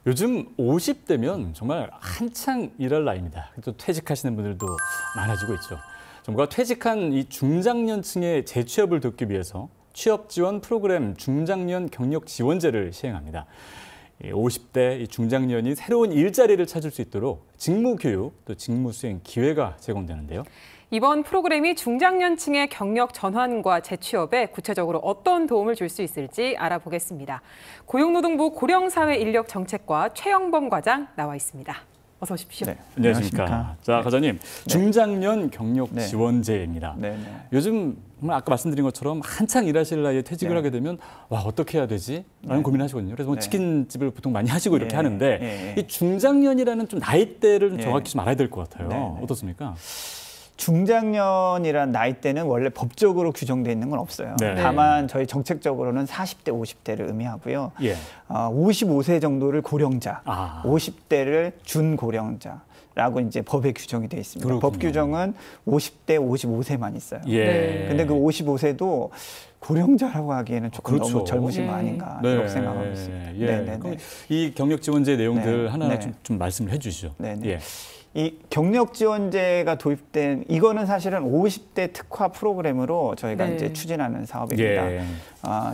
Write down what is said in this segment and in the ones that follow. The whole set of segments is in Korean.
요즘 50대면 정말 한창 일할 나이입니다. 또 퇴직하시는 분들도 많아지고 있죠. 정부가 퇴직한 이 중장년층의 재취업을 돕기 위해서 취업 지원 프로그램 중장년 경력 지원제를 시행합니다. 50대 이 중장년이 새로운 일자리를 찾을 수 있도록 직무 교육, 또 직무 수행 기회가 제공되는데요. 이번 프로그램이 중장년층의 경력 전환과 재취업에 구체적으로 어떤 도움을 줄 수 있을지 알아보겠습니다. 고용노동부 고령사회인력정책과 최영범 과장 나와 있습니다. 어서 오십시오. 네, 안녕하십니까. 자, 과장님, 중장년 경력 지원제입니다. 요즘 아까 말씀드린 것처럼 한창 일하실 나이에 퇴직을 하게 되면 와, 어떻게 해야 되지? 라는 고민하시거든요. 그래서 뭐 치킨집을 보통 많이 하시고 이렇게 하는데 이 중장년이라는 좀 나이대를 좀 정확히 좀 알아야 될 것 같아요. 어떻습니까? 중장년이란 나이대는 원래 법적으로 규정되어 있는 건 없어요. 다만 저희 정책적으로는 40대, 50대를 의미하고요. 55세 정도를 고령자, 50대를 준고령자라고 이제 법에 규정이 되어 있습니다. 그렇군요. 법 규정은 50대, 55세만 있어요. 근데 그 55세도 고령자라고 하기에는 조금 너무 젊으신 거 아닌가 이렇게 생각하고 있습니다. 그럼 이 경력 지원제 내용들 하나하나 좀 말씀을 해주시죠. 이 경력지원제가 도입된 이거는 사실은 50대 특화 프로그램으로 저희가 이제 추진하는 사업입니다.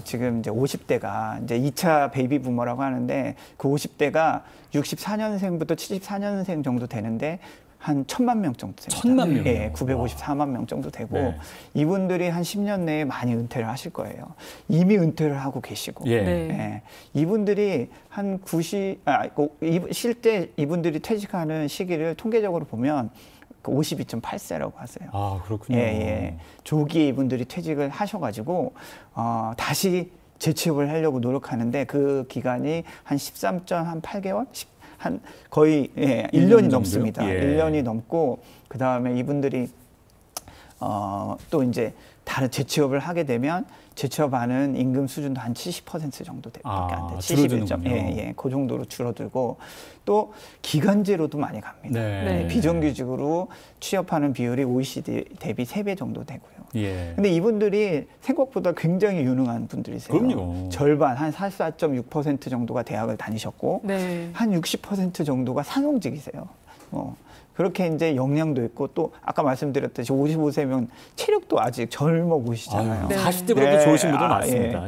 지금 이제 50대가 이제 2차 베이비 부머라고 하는데 그 50대가 64년생부터 74년생 정도 되는데 한 1,000만 명 정도 됩니다. 1,000만 명? 예, 954만 명 정도 되고 이분들이 한 10년 내에 많이 은퇴를 하실 거예요. 이미 은퇴를 하고 계시고 이분들이 한 실제 이분들이 퇴직하는 시기를 통계적으로 보면 52.8세라고 하세요. 아, 그렇군요. 조기에 이분들이 퇴직을 하셔가지고 다시 재취업을 하려고 노력하는데 그 기간이 한 13.8개월? 한 거의 1년이 넘습니다. 1년이 넘고 그다음에 이분들이 또 이제 다른 재취업을 하게 되면 재취업하는 임금 수준도 한 70% 정도밖에 안 돼요. 71점. 그 정도로 줄어들고 또 기간제로도 많이 갑니다. 비정규직으로 취업하는 비율이 OECD 대비 3배 정도 되고요. 근데 이분들이 생각보다 굉장히 유능한 분들이세요. 그럼요. 절반 한 44.6% 정도가 대학을 다니셨고 한 60% 정도가 상용직이세요. 그렇게 이제 역량도 있고 또 아까 말씀드렸듯이 55세면 체력도 아직 젊어 보이시잖아요. 40대보다도 좋으신 분들 많습니다.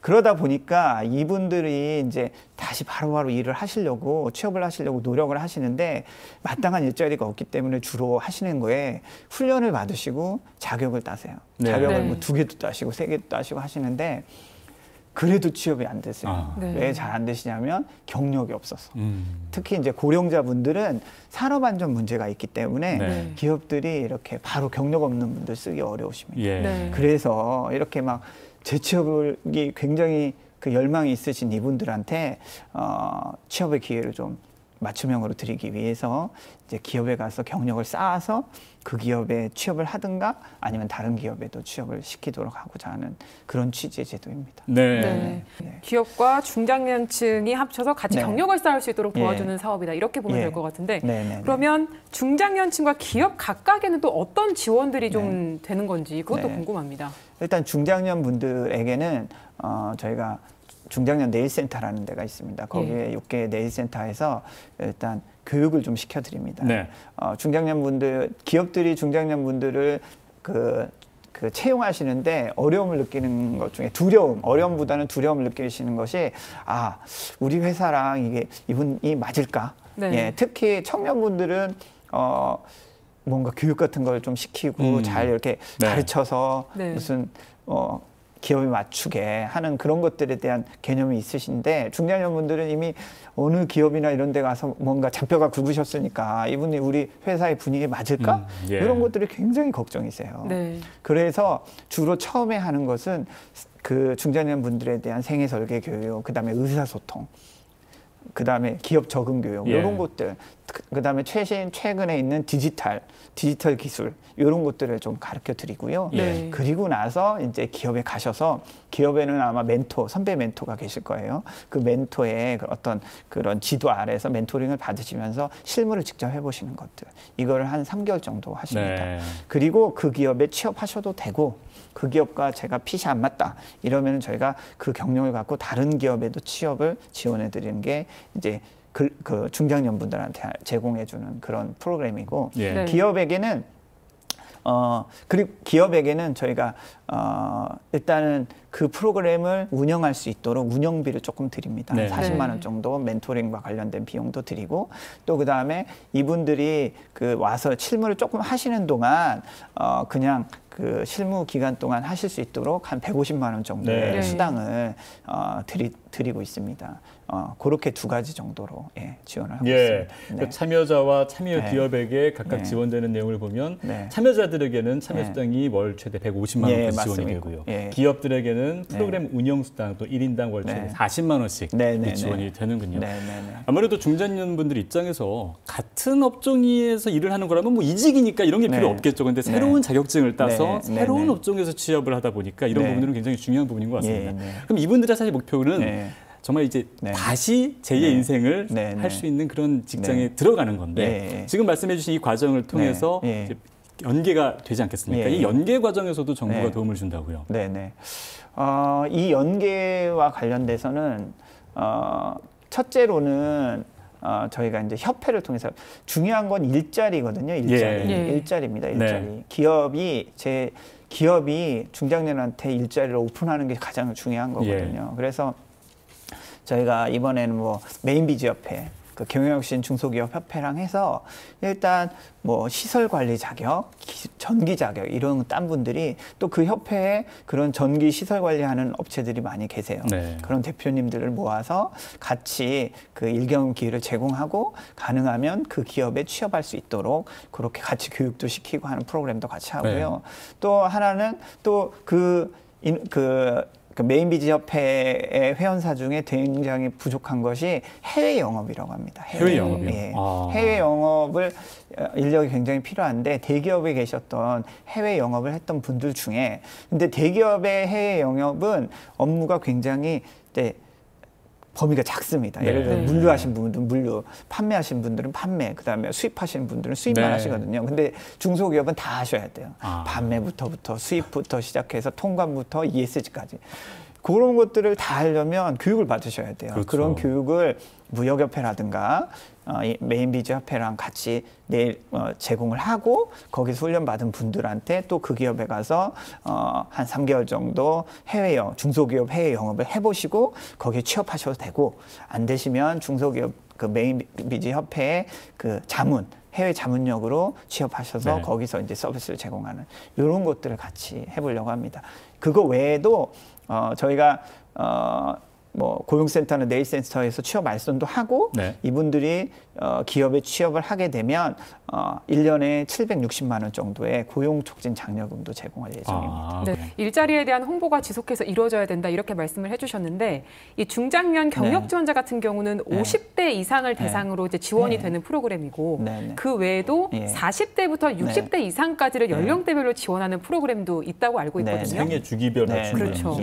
그러다 보니까 이분들이 이제 다시 바로바로 일을 하시려고 취업을 하시려고 노력을 하시는데 마땅한 일자리가 없기 때문에 주로 하시는 거에 훈련을 받으시고 자격을 따세요. 자격을 뭐 2개도 따시고 3개도 따시고 하시는데 그래도 취업이 안 됐어요. 왜 잘 안 되시냐면 경력이 없어서. 특히 이제 고령자분들은 산업 안전 문제가 있기 때문에 기업들이 이렇게 바로 경력 없는 분들 쓰기 어려우십니다. 그래서 이렇게 막 재취업이 굉장히 그 열망이 있으신 이분들한테 취업의 기회를 좀 맞춤형으로 드리기 위해서 이제 기업에 가서 경력을 쌓아서 그 기업에 취업을 하든가 아니면 다른 기업에도 취업을 시키도록 하고자 하는 그런 취지의 제도입니다. 기업과 중장년층이 합쳐서 같이 경력을 쌓을 수 있도록 도와주는 사업이다. 이렇게 보면 될 것 같은데 그러면 중장년층과 기업 각각에는 또 어떤 지원들이 좀 되는 건지 그것도 궁금합니다. 일단 중장년 분들에게는 저희가 중장년 네일센터라는 데가 있습니다. 거기에 6개 네일센터에서 일단 교육을 좀 시켜드립니다. 중장년 분들, 기업들이 중장년 분들을 그 채용하시는데 어려움을 느끼는 것 중에 어려움보다는 두려움을 느끼시는 것이 우리 회사랑 이분이 맞을까? 특히 청년분들은 뭔가 교육 같은 걸 좀 시키고 잘 이렇게 가르쳐서 무슨 기업에 맞추게 하는 그런 것들에 대한 개념이 있으신데 중장년분들은 이미 어느 기업이나 이런 데 가서 뭔가 잡혀가 굵으셨으니까 이분이 우리 회사의 분위기에 맞을까? 이런 것들이 굉장히 걱정이세요. 그래서 주로 처음에 하는 것은 그 중장년분들에 대한 생애 설계 교육, 그다음에 의사소통, 그다음에 기업 적응 교육 이런 것들, 그다음에 최근에 있는 디지털 기술 이런 것들을 좀 가르쳐 드리고요. 그리고 나서 이제 기업에 가셔서 기업에는 아마 선배 멘토가 계실 거예요. 그 멘토의 어떤 그런 지도 아래서 멘토링을 받으시면서 실무를 직접 해보시는 것들 이거를 한 3개월 정도 하십니다. 그리고 그 기업에 취업하셔도 되고 그 기업과 제가 핏이 안 맞다 이러면 저희가 그 경력을 갖고 다른 기업에도 취업을 지원해 드리는 게 이제 그 중장년분들한테 제공해주는 그런 프로그램이고 예. 기업에게는 그리고 기업에게는 저희가 일단은 그 프로그램을 운영할 수 있도록 운영비를 조금 드립니다. 네. 40만 원 정도 멘토링과 관련된 비용도 드리고 또 그다음에 이분들이 그 와서 실무를 조금 하시는 동안 그냥 그 실무 기간 동안 하실 수 있도록 한 150만 원 정도의 네. 수당을 드리고 있습니다. 그렇게 두 가지 정도로 지원을 하고 예. 있습니다. 네. 참여자와 참여 네. 기업에게 각각 네. 지원되는 내용을 보면 네. 참여자들에게는 참여 수당이 월 최대 150만 원까지 지원이 되고요. 기업들에게는 프로그램 운영 수당 또 1인당 월 최대 40만 원씩 지원이 되는군요. 아무래도 중장년분들 입장에서 같은 업종에서 일을 하는 거라면 뭐 이직이니까 이런 게 필요 없겠죠. 그런데 새로운 자격증을 따서 새로운 업종에서 취업을 하다 보니까 이런 부분들은 굉장히 중요한 부분인 것 같습니다. 그럼 이분들의 사실 목표는 정말 이제 다시 제2의 인생을 할 수 있는 그런 직장에 들어가는 건데 지금 말씀해 주신 이 과정을 통해서 이제 연계가 되지 않겠습니까? 이 연계 과정에서도 정부가 도움을 준다고요. 네네. 이 연계와 관련돼서는 첫째로는 저희가 이제 협회를 통해서 중요한 건 일자리거든요. 일자리입니다. 일자리. 기업이 중장년한테 일자리를 오픈하는 게 가장 중요한 거거든요. 그래서 저희가 이번에는 뭐 메인비즈협회, 그 경영혁신 중소기업 협회랑 해서 일단 뭐 시설관리 자격, 전기 자격 이런 딴 분들이 또 그 협회에 그런 전기 시설 관리하는 업체들이 많이 계세요. 그런 대표님들을 모아서 같이 그 일경 기회를 제공하고 가능하면 그 기업에 취업할 수 있도록 그렇게 같이 교육도 시키고 하는 프로그램도 같이 하고요. 또 하나는 또 그 메인비즈 협회의 회원사 중에 굉장히 부족한 것이 해외 영업이라고 합니다. 해외 영업이요? 해외 영업을 인력이 굉장히 필요한데 대기업에 계셨던 해외 영업을 했던 분들 중에 근데 대기업의 해외 영업은 업무가 굉장히 범위가 작습니다. 예를 들어 물류하신 분들은 물류, 판매하신 분들은 판매, 그다음에 수입하시는 분들은 수입만 하시거든요. 근데 중소기업은 다 하셔야 돼요. 판매부터 수입부터 시작해서 통관부터 ESG까지. 그런 것들을 다 하려면 교육을 받으셔야 돼요. 그런 교육을 무역협회라든가 메인비즈 협회랑 같이 내일 제공을 하고 거기서 훈련받은 분들한테 또 그 기업에 가서 한 3개월 정도 중소기업 해외 영업을 해보시고 거기에 취업하셔도 되고 안 되시면 중소기업 그 메인비즈 협회의 그 해외 자문역으로 취업하셔서 거기서 이제 서비스를 제공하는 이런 것들을 같이 해보려고 합니다. 그거 외에도 저희가 뭐 고용센터나 네일센터에서 취업 알선도 하고 이분들이 기업에 취업을 하게 되면 1년에 760만 원 정도의 고용촉진 장려금도 제공할 예정입니다. 일자리에 대한 홍보가 지속해서 이루어져야 된다 이렇게 말씀을 해주셨는데 이 중장년 경력 지원자 같은 경우는 50대 이상을 대상으로 이제 지원이 되는 프로그램이고 그 외에도 40대부터 60대 이상까지를 연령대별로 지원하는 프로그램도 있다고 알고 있거든요. 생애 주기별로 그렇죠.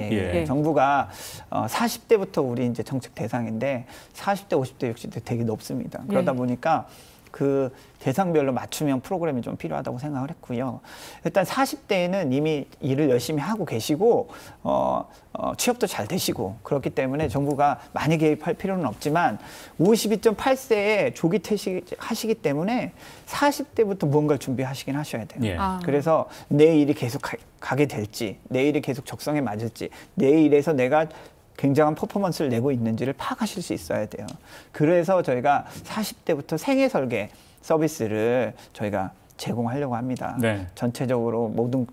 정부가 40대부터 우리 이제 정책 대상인데 40대, 50대, 60대 되게 높습니다. 그러다 보니까 그 대상별로 맞춤형 프로그램이 좀 필요하다고 생각을 했고요. 일단 40대에는 이미 일을 열심히 하고 계시고 취업도 잘 되시고 그렇기 때문에 정부가 많이 개입할 필요는 없지만 52.8세에 조기 퇴직하시기 때문에 40대부터 뭔가 준비하시긴 하셔야 돼요. 그래서 내 일이 계속 가게 될지, 내 일이 계속 적성에 맞을지, 내 일에서 내가 굉장한 퍼포먼스를 내고 있는지를 파악하실 수 있어야 돼요. 그래서 저희가 40대부터 생애 설계 서비스를 저희가 제공하려고 합니다. 전체적으로 모든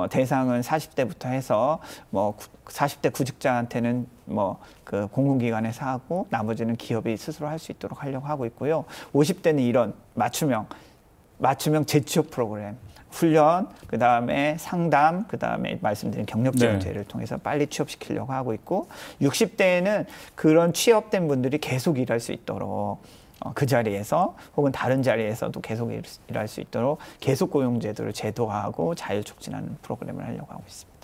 대상은 40대부터 해서 뭐 40대 구직자한테는 뭐 그 공공기관에서 하고 나머지는 기업이 스스로 할 수 있도록 하려고 하고 있고요. 50대는 이런 맞춤형 재취업 프로그램, 훈련, 그다음에 상담, 그다음에 말씀드린 경력 지원제를 통해서 빨리 취업시키려고 하고 있고 60대에는 그런 취업된 분들이 계속 일할 수 있도록 그 자리에서 혹은 다른 자리에서도 계속 일할 수 있도록 계속 고용 제도를 제도화하고 자율 촉진하는 프로그램을 하려고 하고 있습니다.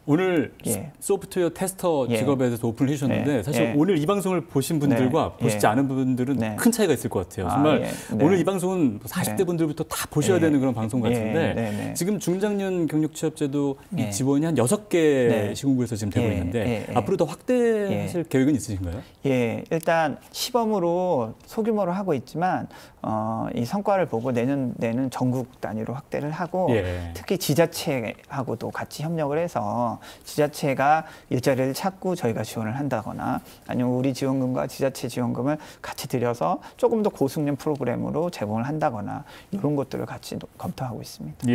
오늘 소프트웨어 테스터 직업에 대해서 오픈을 해주셨는데 사실 오늘 이 방송을 보신 분들과 보시지 않은 분들은 큰 차이가 있을 것 같아요. 정말 오늘 이 방송은 40대 분들부터 다 보셔야 되는 그런 방송 같은데 지금 중장년 경력 취업제도 이 지원이 한 6개 시군구에서 지금 되고 있는데 앞으로 더 확대하실 계획은 있으신가요? 일단 시범으로 소규모로 하고 있지만 이 성과를 보고 내년에는 전국 단위로 확대를 하고 특히 지자체하고도 같이 협력을 해서 지자체가 일자리를 찾고 저희가 지원을 한다거나 아니면 우리 지원금과 지자체 지원금을 같이 들여서 조금 더 고숙련 프로그램으로 제공을 한다거나 이런 것들을 같이 검토하고 있습니다.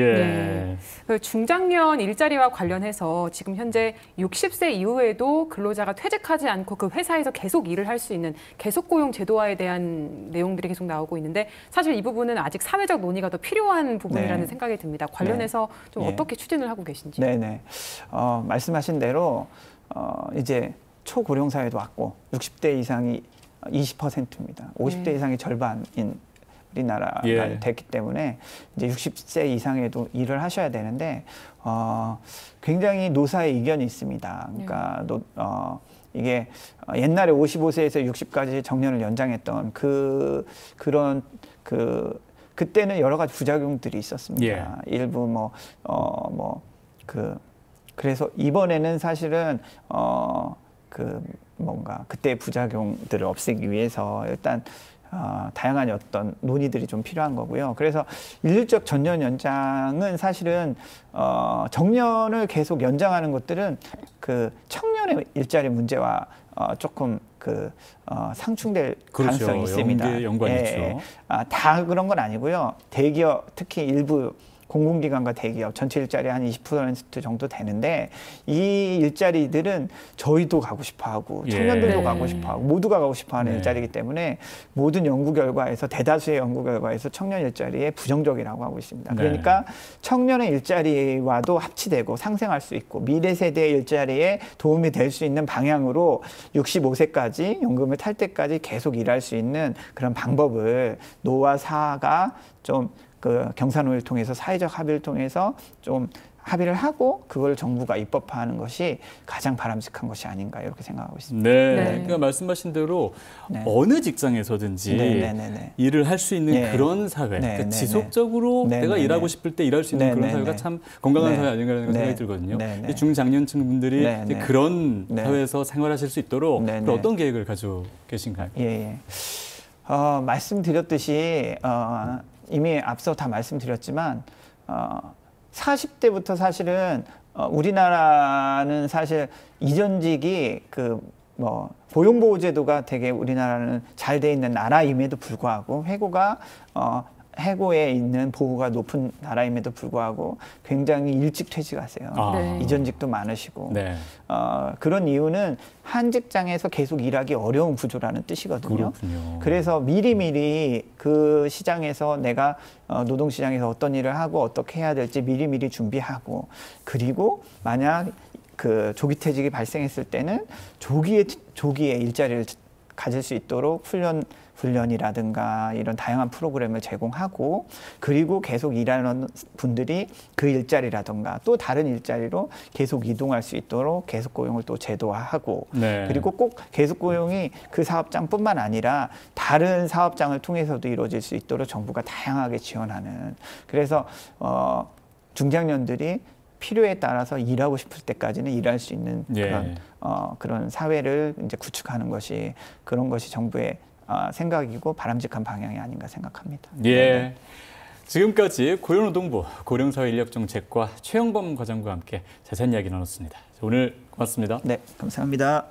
그 중장년 일자리와 관련해서 지금 현재 60세 이후에도 근로자가 퇴직하지 않고 그 회사에서 계속 일을 할 수 있는 계속 고용 제도화에 대한 내용들이 계속 나오고 있는데 사실 이 부분은 아직 사회적 논의가 더 필요한 부분이라는 생각이 듭니다. 관련해서 좀 어떻게 추진을 하고 계신지. 말씀하신 대로 이제 초고령 사회도 왔고 60대 이상이 20%입니다. 50대 이상이 절반인 우리나라가 됐기 때문에 이제 60세 이상에도 일을 하셔야 되는데 굉장히 노사의 이견이 있습니다. 그러니까 이게 옛날에 55세에서 60까지 정년을 연장했던 그때는 여러 가지 부작용들이 있었습니다. 일부 그래서 이번에는 사실은 그때 부작용들을 없애기 위해서 일단 다양한 어떤 논의들이 좀 필요한 거고요. 그래서 일률적 전년 연장은 사실은 정년을 계속 연장하는 것들은 그 청년의 일자리 문제와 조금 상충될 가능성이 있습니다. 연관이 있죠. 다 그런 건 아니고요. 대기업 특히 일부 공공기관과 대기업 전체 일자리 한 20% 정도 되는데 이 일자리들은 저희도 가고 싶어하고 청년들도 가고 싶어하고 모두가 가고 싶어하는 일자리이기 때문에 모든 연구 결과에서 대다수의 연구 결과에서 청년 일자리에 부정적이라고 하고 있습니다. 그러니까 청년의 일자리와도 합치되고 상생할 수 있고 미래 세대의 일자리에 도움이 될 수 있는 방향으로 65세까지 연금을 탈 때까지 계속 일할 수 있는 그런 방법을 노와 사가 좀 경사노를 통해서 사회적 합의를 통해서 좀 합의를 하고 그걸 정부가 입법화하는 것이 가장 바람직한 것이 아닌가 이렇게 생각하고 있습니다. 그러니까 말씀하신 대로 어느 직장에서든지 일을 할 수 있는 그런 사회, 그러니까 지속적으로 내가 일하고 싶을 때 일할 수 있는 그런 사회가 참 건강한 사회 아닌가라는 생각이 들거든요. 중장년층 분들이 그런 사회에서 생활하실 수 있도록 어떤 계획을 가지고 계신가요? 말씀드렸듯이 이미 앞서 다 말씀드렸지만 40대부터 사실은 우리나라는 사실 이전직이 고용보호제도가 되게 우리나라는 잘 돼 있는 나라임에도 불구하고 해고에 있는 보호가 높은 나라임에도 불구하고 굉장히 일찍 퇴직하세요. 이전직도 많으시고 그런 이유는 한 직장에서 계속 일하기 어려운 구조라는 뜻이거든요. 그래서 미리미리 그 시장에서 내가 노동시장에서 어떤 일을 하고 어떻게 해야 될지 미리미리 준비하고 그리고 만약 그 조기퇴직이 발생했을 때는 조기에 일자리를 가질 수 있도록 훈련이라든가 이런 다양한 프로그램을 제공하고 그리고 계속 일하는 분들이 그 일자리라든가 또 다른 일자리로 계속 이동할 수 있도록 계속 고용을 또 제도화하고 그리고 꼭 계속 고용이 그 사업장뿐만 아니라 다른 사업장을 통해서도 이루어질 수 있도록 정부가 다양하게 지원하는 그래서 중장년들이 필요에 따라서 일하고 싶을 때까지는 일할 수 있는 그런 사회를 이제 구축하는 것이 그런 것이 정부의 생각이고 바람직한 방향이 아닌가 생각합니다. 지금까지 고용노동부 고령사회인력정책과 최영범 과장과 함께 자세한 이야기 나눴습니다. 오늘 고맙습니다. 네, 감사합니다.